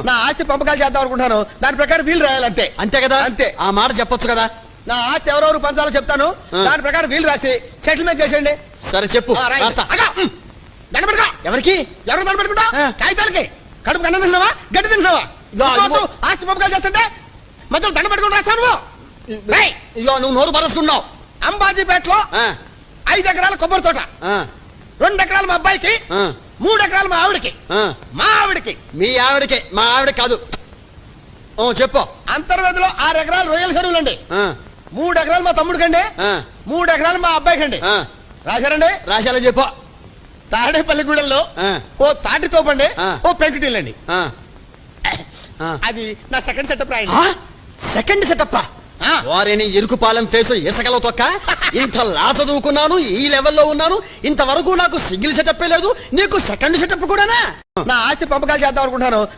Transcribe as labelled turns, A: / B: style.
A: నా ఆస్తి పంపకాలు చేద్దాం అనుకుంటున్నాను, దాని ప్రకారం వీలు రాయాలంతే.
B: అంతే కదా?
A: అంతే.
B: ఆ మాట చెప్పొచ్చు కదా.
A: నా ఆస్తి ఎవరెవరు పంచాలో చెప్తాను, దాని ప్రకారం వీలు రాసి సెటిల్మెంట్ చేసేయండి.
B: సరే చెప్పు. రాస్తా.
A: దండ పెట్టుకో.
B: ఎవరికి?
A: ఎవరు దండ పెట్టుకుంటా? కాగితాలకి. కడుపు అన్నం తింటున్నావా, గడ్డి తింటున్నావా? ఆస్తి పంపకాలు చేస్తుంటే మధ్యలో దండ పెట్టుకుని రాస్తాను.
B: ఇగో నువ్వు నోరు పరుస్తున్నావు.
A: అంబాజీపేటలో 5 ఎకరాల కొబ్బరి తోట, 2 ఎకరాలు మా అబ్బాయికి, 3 ఎకరాలు మా ఆవిడకి. మా ఆవిడకి.
B: మీ ఆవిడకి? మా ఆవిడ కాదు. చెప్పు.
A: అంతర్వేదిలో 6 ఎకరాలు రొయ్యల చెరువులండి, 3 ఎకరాలు మా తమ్ముడికండి, 3 ఎకరాలు మా అబ్బాయికండి. రాశారండి?
B: రాశాలో చెప్పు.
A: తాడేపల్లిగూడెల్లో ఓ తాటి తోపండి, ఓ పెంకుటిల్లండి. అది నా సెకండ్ సెటప్ రాయండి.
B: Second setup? వారిని ఇరుకుపాలెం ఫేసు ఇసకలో తొక్క. ఇంత లా చదువుకున్నాను, ఈ లెవెల్లో ఉన్నాను, ఇంతవరకు నాకు సింగిల్ సెటప్ లేదు, నీకు సెకండ్ సెటప్ కూడానా?
A: నా ఆస్తి పంపకాలు చేద్దాం అనుకుంటున్నాను,